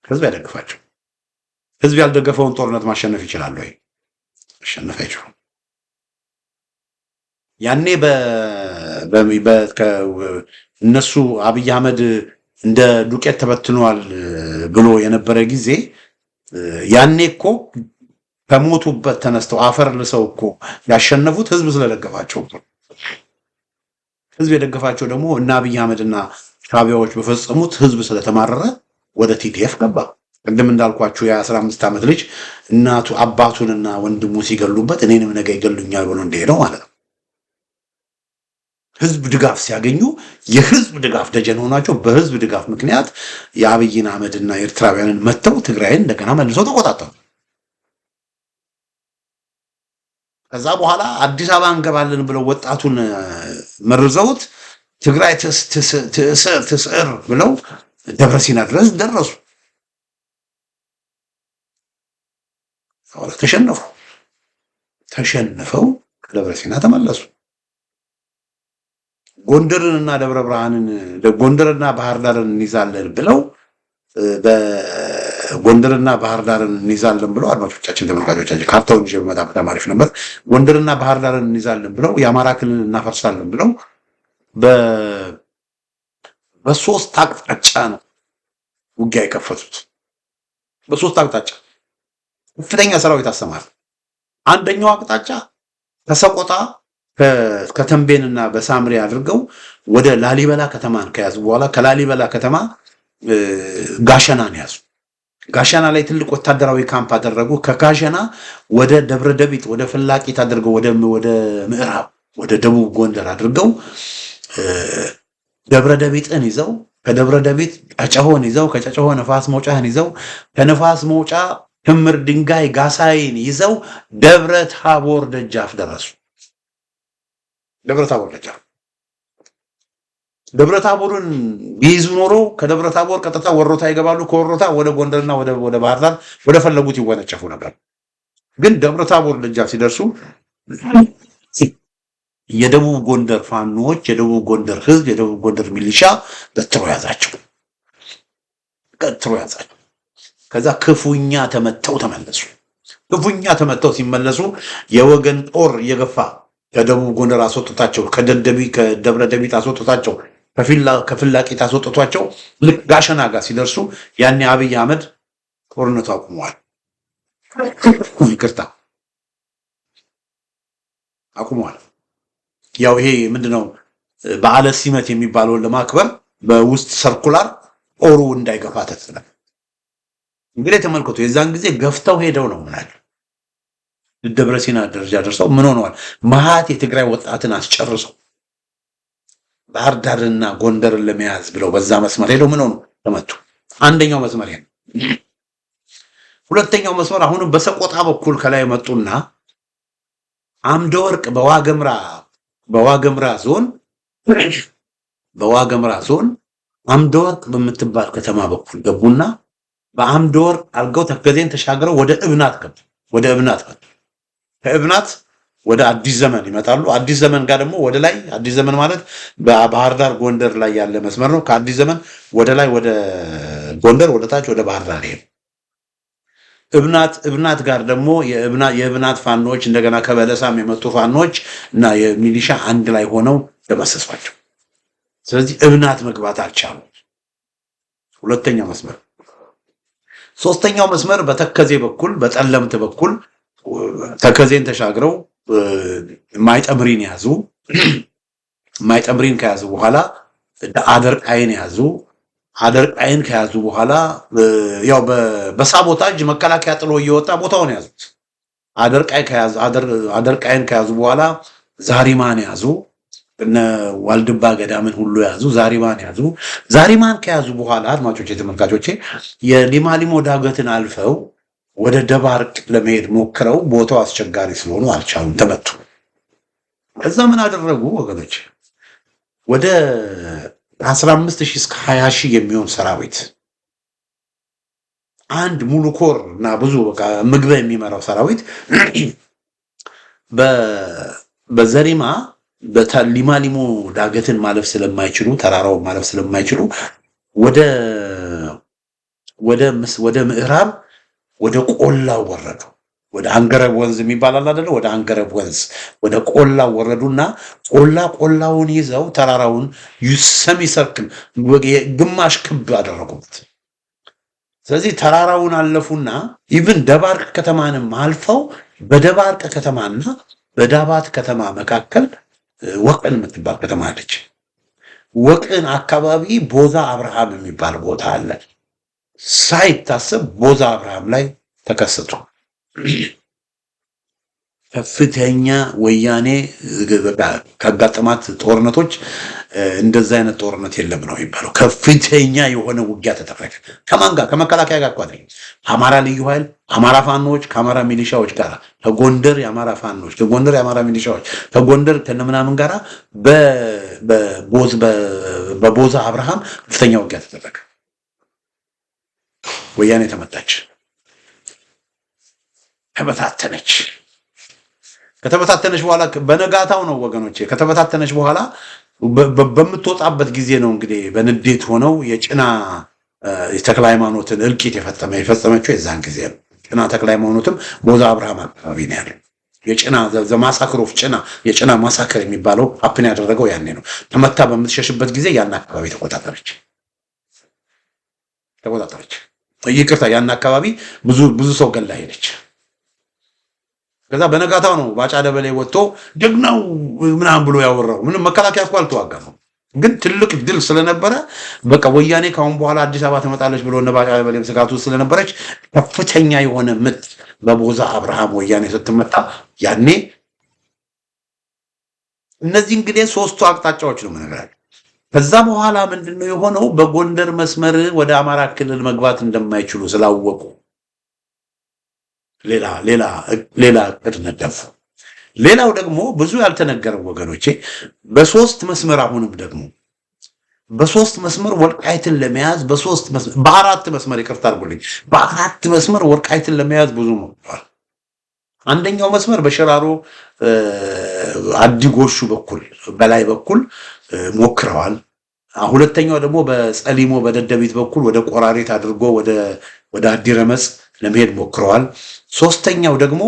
ህዝብ ያደግፋቸው። ህዝብ ያልደገፈውን ጦርነት ማሸነፍ ይችላል ወይ? ማሸነፍ አይችልም። ያኔ እነሱ አብይ አህመድ እንደ ዱቄት ተበትኗል ብሎ የነበረ ጊዜ ያኔ እኮ ከሞቱበት ተነስተው አፈር ልሰው እኮ ያሸነፉት ህዝብ ስለደገፋቸው። ህዝብ የደገፋቸው ደግሞ እና አብይ አህመድና ሻቢያዎች በፈጸሙት ህዝብ ስለተማረረ ወደ ቲዲኤፍ ገባ። ቅድም እንዳልኳችሁ የ15 ዓመት ልጅ እናቱ አባቱንና ወንድሙ ሲገሉበት እኔንም ነገ ይገሉኛል ብሎ እንደሄደው ማለት ነው። ህዝብ ድጋፍ ሲያገኙ የህዝብ ድጋፍ ደጀን ሆናቸው በህዝብ ድጋፍ ምክንያት የአብይን አህመድና ኤርትራውያንን መተው ትግራይን እንደገና መልሰው ተቆጣጠሩ። ከዛ በኋላ አዲስ አበባ እንገባለን ብለው ወጣቱን መርዘውት ትግራይ ትስዕር ብለው ደብረ ሲና ድረስ ደረሱ። ተሸነፈው ከደብረ ሲና ተመለሱ። ጎንደርንና ደብረ ብርሃንን ጎንደርና ባህር ዳርን እንይዛለን ብለው በጎንደርና ባህር ዳርን እንይዛለን ብለው አድማጮቻችን ተመልካቾቻችን ካርታውን ይዤ በመጣ በጣም አሪፍ ነበር። ጎንደርና ባህር ዳርን እንይዛለን ብለው የአማራ ክልል እናፈርሳለን ብለው በሶስት አቅጣጫ ነው ውጊያ የከፈቱት። በሶስት አቅጣጫ ከፍተኛ ሰራዊት አሰማር። አንደኛው አቅጣጫ ከሰቆጣ ከተንቤንና በሳምሪ አድርገው ወደ ላሊበላ ከተማን ከያዙ በኋላ ከላሊበላ ከተማ ጋሸናን ያዙ። ጋሸና ላይ ትልቅ ወታደራዊ ካምፕ አደረጉ። ከጋሸና ወደ ደብረ ደቢት ወደ ፍላቂት አድርገው ወደ ምዕራብ ወደ ደቡብ ጎንደር አድርገው ደብረ ደቢትን ይዘው ከደብረ ደቢት ጨጨሆን ይዘው ከጨጨሆ ነፋስ መውጫን ይዘው ከነፋስ መውጫ ክምር ድንጋይ ጋሳይን ይዘው ደብረ ታቦር ደጃፍ ደረሱ። ደብረ ታቦር ደጃፍ ደብረ ታቦርን ቢይዙ ኖሮ ከደብረ ታቦር ቀጥታ ወሮታ ይገባሉ። ከወሮታ ወደ ጎንደርና ወደ ባህር ዳር ወደ ፈለጉት ይወነጨፉ ነበር። ግን ደብረ ታቦር ደጃፍ ሲደርሱ የደቡብ ጎንደር ፋኖች፣ የደቡብ ጎንደር ህዝብ፣ የደቡብ ጎንደር ሚሊሻ ገትሮ ያዛቸው። ከዛ ክፉኛ ተመተው ተመለሱ። ክፉኛ ተመተው ሲመለሱ የወገን ጦር እየገፋ ከደቡብ ጎንደር አስወጥታቸው፣ ከደብረ ደቢት አስወጥታቸው፣ ከፍላቂት አስወጥቷቸው ልክ ጋሸና ጋር ሲደርሱ ያኔ አብይ አህመድ ጦርነቱ አቁመዋል። ይቅርታ አቁመዋል። ያው ይሄ ምንድነው በዓለ ሲመት የሚባለውን ለማክበር በውስጥ ሰርኩላር ጦሩ እንዳይገፋ ተጽዕኖ እንግዲህ ተመልከቱ። የዛን ጊዜ ገፍተው ሄደው ነው ምናል ደብረ ሲና ደረጃ ደርሰው ምን ሆነዋል? መሀት የትግራይ ወጣትን አስጨርሰው ባህር ዳርና ጎንደርን ለመያዝ ብለው በዛ መስመር ሄደው ምን ሆኑ? ተመቱ። አንደኛው መስመር ይሄ። ሁለተኛው መስመር አሁንም በሰቆጣ በኩል ከላይ መጡና አምደ ወርቅ በዋገምራ ዞን አምደ ወርቅ በምትባል ከተማ በኩል ገቡና በአምደ ወርቅ አልገው ተከዜን ተሻግረው ወደ እብናት ገቡ። ከእብናት ወደ አዲስ ዘመን ይመጣሉ። አዲስ ዘመን ጋር ደግሞ ወደ ላይ አዲስ ዘመን ማለት በባህር ዳር ጎንደር ላይ ያለ መስመር ነው። ከአዲስ ዘመን ወደ ላይ ወደ ጎንደር ወደ ታች ወደ ባህር ዳር ይሄ እብናት ጋር ደግሞ የእብናት ፋኖች እንደገና ከበለሳም የመጡ ፋኖች እና የሚሊሻ አንድ ላይ ሆነው ደመሰሷቸው። ስለዚህ እብናት መግባት አልቻሉ። ሁለተኛው መስመር። ሶስተኛው መስመር በተከዜ በኩል በጠለምት በኩል ተከዜን ተሻግረው ማይጠምሪን ያዙ። ማይጠምሪን ከያዙ በኋላ አደርቃይን ያዙ። አደርቃይን ከያዙ በኋላ ያው በሳቦታጅ መከላከያ ጥሎ እየወጣ ቦታውን ያዙት። አደርቃይን ከያዙ በኋላ ዛሪማን ያዙ። እነ ዋልድባ ገዳምን ሁሉ ያዙ። ዛሪማን ያዙ። ዛሪማን ከያዙ በኋላ አድማጮቼ፣ ተመልካቾቼ የሊማሊሞ ዳገትን አልፈው ወደ ደባርቅ ለመሄድ ሞክረው ቦታው አስቸጋሪ ስለሆኑ አልቻሉም፣ ተመቱ። ከዛ ምን አደረጉ ወገኖች? ወደ 15,000 እስከ 20,000 የሚሆን ሰራዊት አንድ ሙሉ ኮር እና ብዙ በቃ ምግብ የሚመራው ሰራዊት በዘሪማ በሊማሊሞ ዳገትን ማለፍ ስለማይችሉ ተራራው ማለፍ ስለማይችሉ ወደ ምዕራብ ወደ ቆላው ወረዱ። ወደ አንገረብ ወንዝ የሚባል አይደለ? ወደ አንገረብ ወንዝ ወደ ቆላው ወረዱና ቆላውን ይዘው ተራራውን ሰሚ ሰርክል ግማሽ ክብ አደረጉበት። ስለዚህ ተራራውን አለፉና ኢቭን ደባርቅ ከተማንም አልፈው በደባርቅ ከተማና በዳባት ከተማ መካከል ወቅን የምትባል ከተማ አለች። ወቅን አካባቢ ቦዛ አብርሃም የሚባል ቦታ አለ። ሳይታሰብ ቦዛ አብርሃም ላይ ተከሰቱ። ከፍተኛ ወያኔ ካጋጠማት ጦርነቶች እንደዛ አይነት ጦርነት የለም ነው የሚባለው። ከፍተኛ የሆነ ውጊያ ተደረገ። ከማን ጋር? ከመከላከያ ጋር ቋጥኝ አማራ ልዩ ኃይል፣ አማራ ፋኖች ከአማራ ሚሊሻዎች ጋር፣ ከጎንደር የአማራ ፋኖች፣ ከጎንደር የአማራ ሚሊሻዎች፣ ከጎንደር ከነምናምን ጋራ በቦዛ አብርሃም ከፍተኛ ውጊያ ተደረገ። ወያኔ ተመታች፣ ተበታተነች። ከተበታተነች በኋላ በነጋታው ነው ወገኖቼ፣ ከተበታተነች በኋላ በምትወጣበት ጊዜ ነው እንግዲህ በንዴት ሆነው የጭና ተክለ ሃይማኖትን እልቂት የፈጸመችው የዛን ጊዜ ነው። ጭና ተክለ ሃይማኖትም ቦዛ አብርሃም አካባቢ ነው ያለው። የጭና ዘማሳክር ኦፍ ጭና የጭና ማሳከር የሚባለው አፕን ያደረገው ያኔ ነው። ተመታ በምትሸሽበት ጊዜ ያን አካባቢ ተቆጣጠረች። ይቅርታ፣ ያን አካባቢ ብዙ ሰው ገላ ሄደች። ከዛ በነጋታው ነው ባጫ ደበሌ ወጥቶ ጀግናው ምናምን ብሎ ያወራው። ምንም መከላከያ እኮ አልተዋጋም፣ ግን ትልቅ ድል ስለነበረ በቃ ወያኔ ካሁን በኋላ አዲስ አበባ ትመጣለች ብሎ እነ ባጫ ደበሌም ስጋቱ ስለነበረች ከፍተኛ የሆነ ምት በቦዛ አብርሃም ወያኔ ስትመታ ያኔ እነዚህ እንግዲህ ሶስቱ አቅጣጫዎች ነው የምነግራቸው። ከዛ በኋላ ምንድነው የሆነው? በጎንደር መስመር ወደ አማራ ክልል መግባት እንደማይችሉ ስላወቁ ሌላ እቅድ ነደፉ። ሌላው ደግሞ ብዙ ያልተነገረው ወገኖቼ በሶስት መስመር አሁንም ደግሞ በሶስት መስመር ወልቃይትን ለመያዝ በአራት መስመር ይቅርታ አድርጉልኝ፣ በአራት መስመር ወልቃይትን ለመያዝ ብዙ ሞክረዋል። አንደኛው መስመር በሸራሮ አዲጎሹ በኩል በላይ በኩል ሞክረዋል። ሁለተኛው ደግሞ በጸሊሞ በደደቢት በኩል ወደ ቆራሬት አድርጎ ወደ አዲረመጽ ለመሄድ ሞክረዋል። ሶስተኛው ደግሞ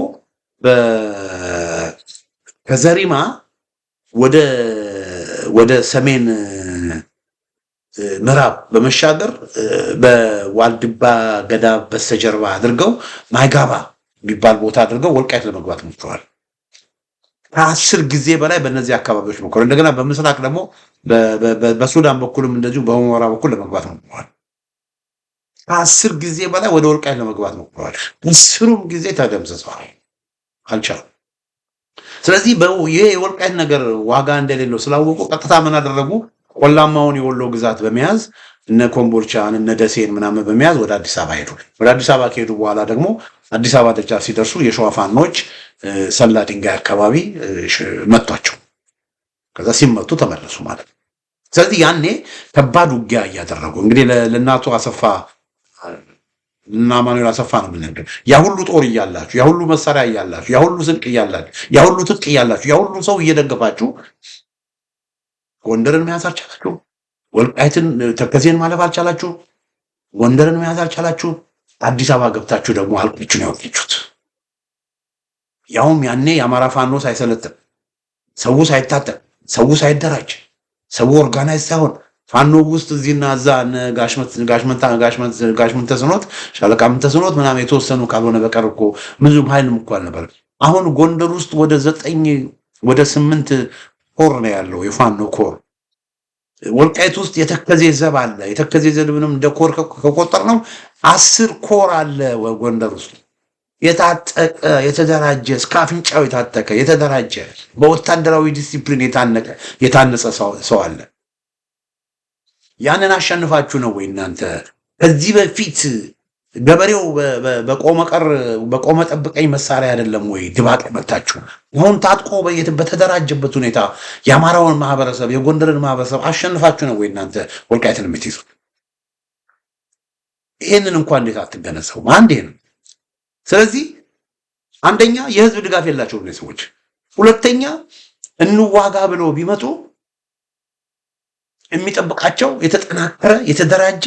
ከዘሪማ ወደ ሰሜን ምዕራብ በመሻገር በዋልድባ ገዳ በስተጀርባ አድርገው ማይጋባ የሚባል ቦታ አድርገው ወልቃይት ለመግባት ሞክረዋል። ከ10 ጊዜ በላይ በእነዚህ አካባቢዎች ሞክረዋል። እንደገና በምስራቅ ደግሞ በሱዳን በኩልም እንደዚሁ በሁመራ በኩል ለመግባት ሞክረዋል። ከ10 ጊዜ በላይ ወደ ወልቃይት ለመግባት ሞክረዋል። 10ሩም ጊዜ ተደምስሰዋል፣ አልቻሉም። ስለዚህ ይሄ የወልቃይት ነገር ዋጋ እንደሌለው ስላወቁ ቀጥታ ምን አደረጉ? ቆላማውን የወሎ ግዛት በመያዝ እነ ኮምቦልቻን እነ ደሴን ምናምን በመያዝ ወደ አዲስ አበባ ሄዱ። ወደ አዲስ አበባ ከሄዱ በኋላ ደግሞ አዲስ አበባ ደጃፍ ሲደርሱ የሸዋ ፋኖች ሰላ ድንጋይ አካባቢ መቷቸው። ከዛ ሲመቱ ተመለሱ ማለት ነው። ስለዚህ ያኔ ከባድ ውጊያ እያደረጉ እንግዲህ ለእናቱ አሰፋ እና ማኑኤል አሰፋ ነው የምንነግርህ። ያ ሁሉ ጦር እያላችሁ፣ ያ ሁሉ መሳሪያ እያላችሁ፣ ያ ሁሉ ስንቅ እያላችሁ፣ ያ ሁሉ ትጥቅ እያላችሁ፣ ያ ሁሉ ሰው እየደገፋችሁ ጎንደርን መያዝ አልቻላችሁ። ወልቃይትን ተከዜን ማለፍ አልቻላችሁ። ጎንደርን መያዝ አልቻላችሁ። አዲስ አበባ ገብታችሁ ደግሞ አልቆቹን ያወጣችሁት። ያውም ያኔ የአማራ ፋኖ ሳይሰለጥን፣ ሰው ሳይታጠቅ፣ ሰው ሳይደራጅ፣ ሰው ኦርጋናይዝ ሳይሆን ፋኖ ውስጥ እዚህና እዛ ጋሽመንት ተስኖት ሻለቃ ተስኖት ምናምን የተወሰኑ ካልሆነ በቀር እኮ ብዙም ኃይልም እኮ አልነበር። አሁን ጎንደር ውስጥ ወደ 8 ኮር ነው ያለው የፋኖ ኮር። ወልቃይት ውስጥ የተከዜ ዘብ አለ። የተከዜ ዘብንም እንደ ኮር ከቆጠር ነው 10 ኮር አለ ጎንደር ውስጥ የታጠቀ የተደራጀ እስከ አፍንጫው የታጠቀ የተደራጀ በወታደራዊ ዲሲፕሊን የታነጸ ሰው አለ። ያንን አሸንፋችሁ ነው ወይ እናንተ? ከዚህ በፊት ገበሬው በቆመ ጠብቀኝ መሳሪያ አይደለም ወይ ድባቅ መታችሁ? አሁን ታጥቆ በተደራጀበት ሁኔታ የአማራውን ማህበረሰብ የጎንደርን ማህበረሰብ አሸንፋችሁ ነው ወይ እናንተ ወልቃይትን የምትይዙት? ይሄንን እንኳን እንዴት አትገነዘቡ? አንዴ ነው። ስለዚህ አንደኛ የህዝብ ድጋፍ የላቸውም እነዚህ ሰዎች። ሁለተኛ እንዋጋ ብለው ቢመጡ የሚጠብቃቸው የተጠናከረ የተደራጀ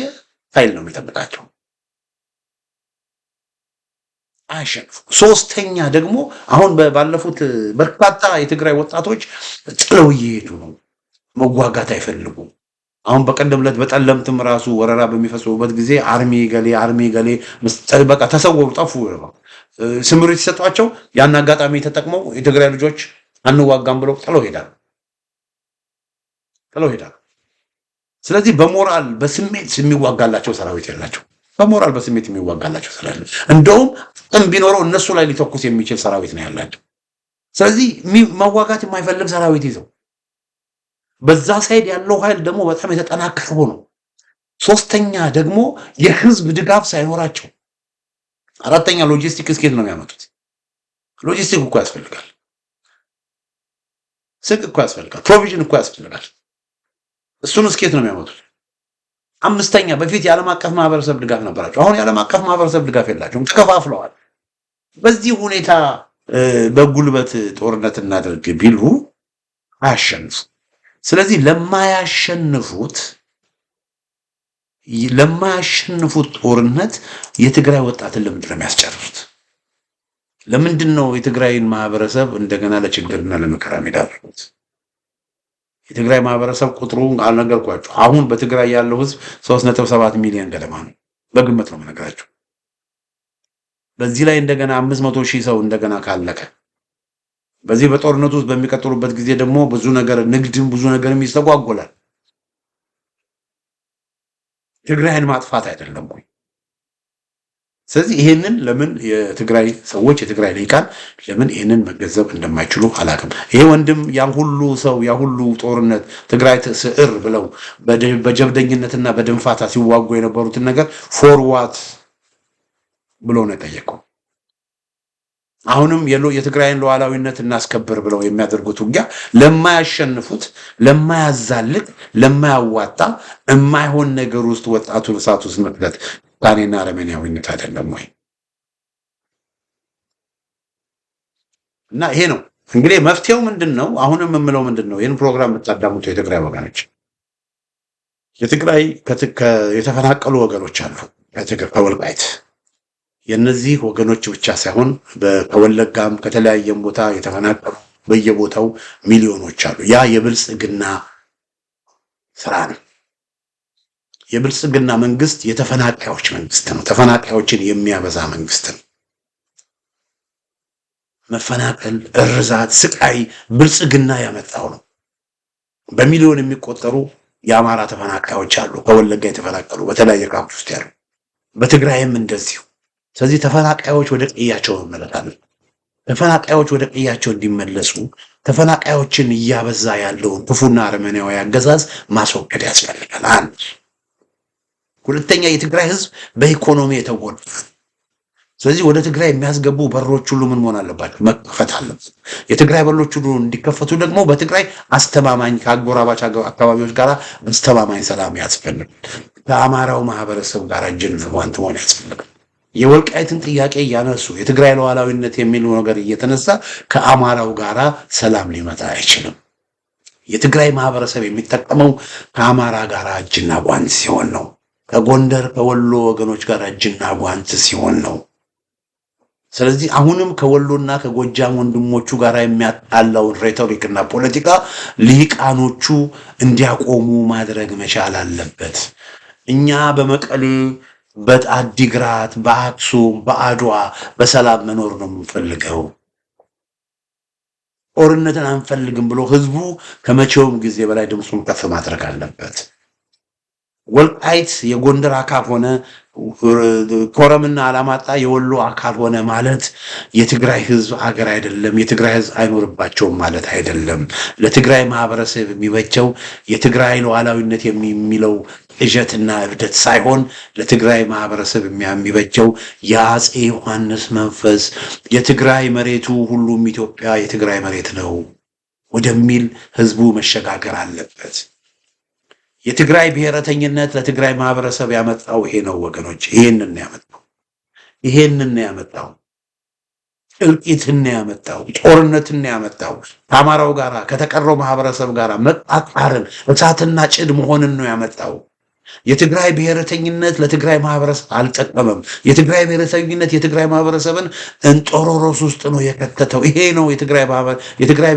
ኃይል ነው የሚጠብቃቸው። አሸንፉ። ሶስተኛ ደግሞ አሁን ባለፉት በርካታ የትግራይ ወጣቶች ጥለው እየሄዱ ነው፣ መዋጋት አይፈልጉም። አሁን በቀደም ዕለት በጠለምትም ራሱ ወረራ በሚፈጽሙበት ጊዜ አርሚ ገሌ በቃ ተሰወሩ፣ ጠፉ። ስምሪት ሲሰጧቸው ያን አጋጣሚ ተጠቅመው የትግራይ ልጆች አንዋጋም ብለው ጥለው ሄዳሉ። ስለዚህ በሞራል በስሜት የሚዋጋላቸው ሰራዊት የላቸው። በሞራል በስሜት የሚዋጋላቸው ሰራዊት እንደውም ጥም ቢኖረው እነሱ ላይ ሊተኩስ የሚችል ሰራዊት ነው ያላቸው። ስለዚህ መዋጋት የማይፈልግ ሰራዊት ይዘው በዛ ሳይድ ያለው ኃይል ደግሞ በጣም የተጠናከረ ሆኖ ሶስተኛ ደግሞ የህዝብ ድጋፍ ሳይኖራቸው አራተኛ ሎጂስቲክ ስኬት ነው የሚያመጡት። ሎጂስቲክ እኮ ያስፈልጋል፣ ስንቅ እኮ ያስፈልጋል፣ ፕሮቪዥን እኮ ያስፈልጋል። እሱን ስኬት ነው የሚያመጡት። አምስተኛ በፊት የዓለም አቀፍ ማህበረሰብ ድጋፍ ነበራቸው። አሁን የዓለም አቀፍ ማህበረሰብ ድጋፍ የላቸውም፣ ተከፋፍለዋል። በዚህ ሁኔታ በጉልበት ጦርነት እናደርግ ቢሉ አያሸንፉ። ስለዚህ ለማያሸንፉት ጦርነት የትግራይ ወጣትን ለምንድን ነው የሚያስጨርሱት? ለምንድን ነው የትግራይን ማህበረሰብ እንደገና ለችግርና ለመከራ የሚዳርጉት? የትግራይ ማህበረሰብ ቁጥሩ አልነገርኳችሁ። አሁን በትግራይ ያለው ህዝብ 3.7 ሚሊዮን ገደማ ነው፣ በግምት ነው የምነግራችሁ። በዚህ ላይ እንደገና 500,000 ሰው እንደገና ካለቀ በዚህ በጦርነቱ ውስጥ በሚቀጥሉበት ጊዜ ደግሞ ብዙ ነገር ንግድም ብዙ ነገርም ይስተጓጎላል። ትግራይን ማጥፋት አይደለም ወይ? ስለዚህ ይሄንን ለምን የትግራይ ሰዎች የትግራይ ልሂቃን ለምን ይሄንን መገንዘብ እንደማይችሉ አላውቅም። ይሄ ወንድም ያን ሁሉ ሰው ያ ሁሉ ጦርነት ትግራይ ስዕር ብለው በጀብደኝነትና በድንፋታ ሲዋጉ የነበሩትን ነገር ፎርዋት ብሎ ነው የጠየቀው። አሁንም የትግራይን ሉዓላዊነት እናስከብር ብለው የሚያደርጉት ውጊያ ለማያሸንፉት፣ ለማያዛልቅ፣ ለማያዋጣ የማይሆን ነገር ውስጥ ወጣቱን እሳት ውስጥ መክተት ጭካኔና አረመኔያዊነት አይደለም ወይ? እና ይሄ ነው እንግዲህ መፍትሄው ምንድን ነው? አሁንም የምለው ምንድን ነው? ይህን ፕሮግራም የምታዳምጡ የትግራይ ወገኖች፣ የትግራይ የተፈናቀሉ ወገኖች አሉ ከወልቃይት። የነዚህ ወገኖች ብቻ ሳይሆን ከወለጋም ከተለያየም ቦታ የተፈናቀሉ በየቦታው ሚሊዮኖች አሉ። ያ የብልጽግና ስራ ነው። የብልጽግና መንግስት የተፈናቃዮች መንግስት ነው። ተፈናቃዮችን የሚያበዛ መንግስት ነው። መፈናቀል፣ እርዛት፣ ስቃይ ብልጽግና ያመጣው ነው። በሚሊዮን የሚቆጠሩ የአማራ ተፈናቃዮች አሉ፣ ከወለጋ የተፈናቀሉ በተለያየ ካምፕ ውስጥ ያሉ፣ በትግራይም እንደዚሁ። ስለዚህ ተፈናቃዮች ወደ ቀያቸው መመለስ ተፈናቃዮች ወደ ቀያቸው እንዲመለሱ ተፈናቃዮችን እያበዛ ያለውን ክፉና አረመኔያዊ አገዛዝ ማስወገድ ያስፈልጋል። አንድ ሁለተኛ የትግራይ ህዝብ በኢኮኖሚ የተጎዳ። ስለዚህ ወደ ትግራይ የሚያስገቡ በሮች ሁሉ ምን መሆን አለባቸው? መከፈት አለበት። የትግራይ በሮች ሁሉ እንዲከፈቱ ደግሞ በትግራይ አስተማማኝ ከአጎራባች አካባቢዎች ጋር አስተማማኝ ሰላም ያስፈልጋል። ከአማራው ማህበረሰብ ጋር እጅን ጓንት መሆን ያስፈልጋል። የወልቃይትን ጥያቄ እያነሱ የትግራይ ሉዓላዊነት የሚል ነገር እየተነሳ ከአማራው ጋራ ሰላም ሊመጣ አይችልም። የትግራይ ማህበረሰብ የሚጠቀመው ከአማራ ጋር እጅና ጓንት ሲሆን ነው። ከጎንደር ከወሎ ወገኖች ጋር እጅና ጓንት ሲሆን ነው። ስለዚህ አሁንም ከወሎና ከጎጃም ወንድሞቹ ጋር የሚያጣላውን ሬቶሪክና ፖለቲካ ልሂቃኖቹ እንዲያቆሙ ማድረግ መቻል አለበት። እኛ በመቀሌ በአዲግራት በአክሱም በአድዋ በሰላም መኖር ነው የምንፈልገው፣ ጦርነትን አንፈልግም ብሎ ህዝቡ ከመቼውም ጊዜ በላይ ድምፁን ከፍ ማድረግ አለበት። ወልቃይት የጎንደር አካል ሆነ፣ ኮረምና አላማጣ የወሎ አካል ሆነ ማለት የትግራይ ህዝብ አገር አይደለም፣ የትግራይ ህዝብ አይኖርባቸውም ማለት አይደለም። ለትግራይ ማህበረሰብ የሚበጀው የትግራይ ሉዓላዊነት የሚለው እጀትና እብደት ሳይሆን ለትግራይ ማህበረሰብ የሚበጀው የአፄ ዮሐንስ መንፈስ የትግራይ መሬቱ ሁሉም ኢትዮጵያ የትግራይ መሬት ነው ወደሚል ህዝቡ መሸጋገር አለበት። የትግራይ ብሔረተኝነት ለትግራይ ማህበረሰብ ያመጣው ይሄ ነው ወገኖች። ይሄንን ያመጣው እልቂትን ያመጣው ጦርነትን ያመጣው ከአማራው ጋራ ከተቀረው ማህበረሰብ ጋራ መጣጣርን እሳትና ጭድ መሆንን ነው ያመጣው። የትግራይ ብሔረተኝነት ለትግራይ ማህበረሰብ አልጠቀመም። የትግራይ ብሔረተኝነት የትግራይ ማህበረሰብን እንጦሮሮስ ውስጥ ነው የከተተው። ይሄ ነው የትግራይ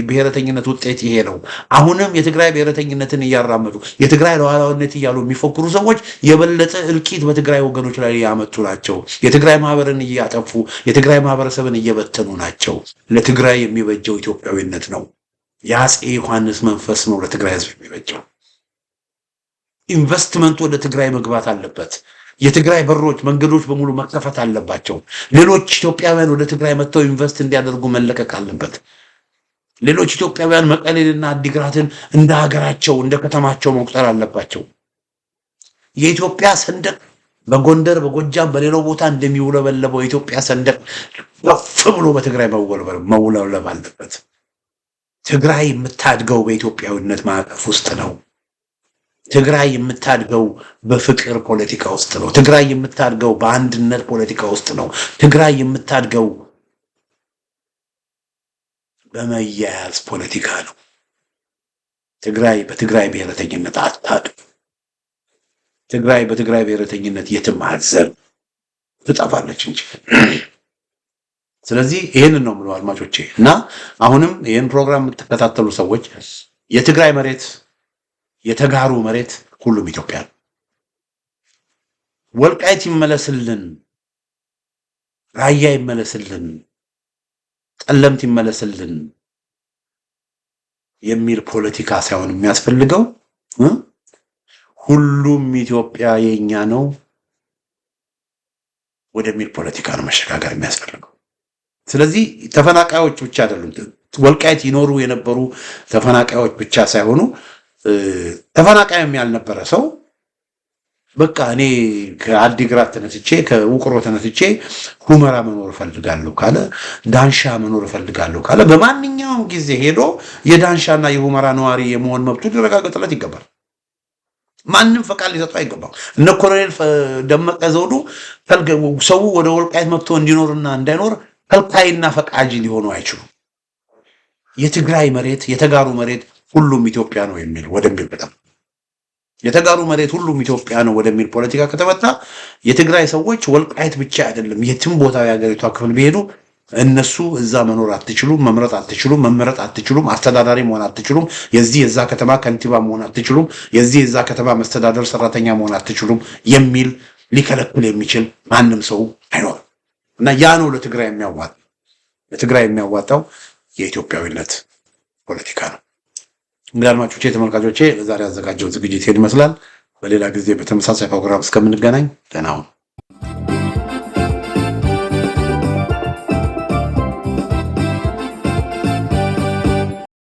ብሔረተኝነት ውጤት ይሄ ነው። አሁንም የትግራይ ብሔረተኝነትን እያራመዱ የትግራይ ሉዓላዊነት እያሉ የሚፎክሩ ሰዎች የበለጠ እልቂት በትግራይ ወገኖች ላይ ያመጡ ናቸው። የትግራይ ማህበርን እያጠፉ የትግራይ ማህበረሰብን እየበተኑ ናቸው። ለትግራይ የሚበጀው ኢትዮጵያዊነት ነው። የአፄ ዮሐንስ መንፈስ ነው ለትግራይ ህዝብ የሚበጀው። ኢንቨስትመንት ወደ ትግራይ መግባት አለበት። የትግራይ በሮች መንገዶች በሙሉ መከፈት አለባቸው። ሌሎች ኢትዮጵያውያን ወደ ትግራይ መጥተው ኢንቨስት እንዲያደርጉ መለቀቅ አለበት። ሌሎች ኢትዮጵያውያን መቀሌንና አዲግራትን እንደ ሀገራቸው እንደ ከተማቸው መቁጠር አለባቸው። የኢትዮጵያ ሰንደቅ በጎንደር በጎጃም በሌላው ቦታ እንደሚውለበለበው የኢትዮጵያ ሰንደቅ ከፍ ብሎ በትግራይ መውለብለብ አለበት። ትግራይ የምታድገው በኢትዮጵያዊነት ማዕቀፍ ውስጥ ነው። ትግራይ የምታድገው በፍቅር ፖለቲካ ውስጥ ነው። ትግራይ የምታድገው በአንድነት ፖለቲካ ውስጥ ነው። ትግራይ የምታድገው በመያያዝ ፖለቲካ ነው። ትግራይ በትግራይ ብሔረተኝነት አታድግ። ትግራይ በትግራይ ብሔረተኝነት የትም አትዘልቅ፣ ትጠፋለች እንጂ። ስለዚህ ይህንን ነው የምለው አድማጮቼ። እና አሁንም ይህን ፕሮግራም የምትከታተሉ ሰዎች የትግራይ መሬት የተጋሩ መሬት ሁሉም ኢትዮጵያ ነው። ወልቃይት ይመለስልን፣ ራያ ይመለስልን፣ ጠለምት ይመለስልን የሚል ፖለቲካ ሳይሆን የሚያስፈልገው ሁሉም ኢትዮጵያ የኛ ነው ወደሚል ፖለቲካ ነው መሸጋገር የሚያስፈልገው። ስለዚህ ተፈናቃዮች ብቻ አይደሉም፣ ወልቃይት ይኖሩ የነበሩ ተፈናቃዮች ብቻ ሳይሆኑ ተፈናቃይም ያልነበረ ሰው በቃ እኔ ከአዲግራት ተነስቼ ከውቅሮ ተነስቼ ሁመራ መኖር እፈልጋለሁ ካለ፣ ዳንሻ መኖር እፈልጋለሁ ካለ በማንኛውም ጊዜ ሄዶ የዳንሻና የሁመራ ነዋሪ የመሆን መብቱ ሊረጋገጥለት ይገባል። ማንም ፈቃድ ሊሰጠው አይገባም። እነ ኮሎኔል ደመቀ ዘውዱ ሰው ወደ ወልቃይት መጥቶ እንዲኖርና እንዳይኖር ከልካይና ፈቃጅ ሊሆኑ አይችሉም። የትግራይ መሬት የተጋሩ መሬት ሁሉም ኢትዮጵያ ነው የሚል ወደሚል በጣም የተጋሩ መሬት ሁሉም ኢትዮጵያ ነው ወደሚል ፖለቲካ ከተመጣ የትግራይ ሰዎች ወልቃይት ብቻ አይደለም የትም ቦታ የሀገሪቷ ክፍል ቢሄዱ እነሱ እዛ መኖር አትችሉም፣ መምረጥ አትችሉም፣ መመረጥ አትችሉም፣ አስተዳዳሪ መሆን አትችሉም፣ የዚህ የዛ ከተማ ከንቲባ መሆን አትችሉም፣ የዚህ የዛ ከተማ መስተዳደር ሰራተኛ መሆን አትችሉም የሚል ሊከለክል የሚችል ማንም ሰው አይኖርም። እና ያ ነው ለትግራይ የሚያዋጣው የኢትዮጵያዊነት ፖለቲካ ነው። እንግዲህ አድማጮቼ ተመልካቾቼ ለዛሬ ያዘጋጀው ዝግጅት ይመስላል። በሌላ ጊዜ በተመሳሳይ ፕሮግራም እስከምንገናኝ ደህና ሁኑ።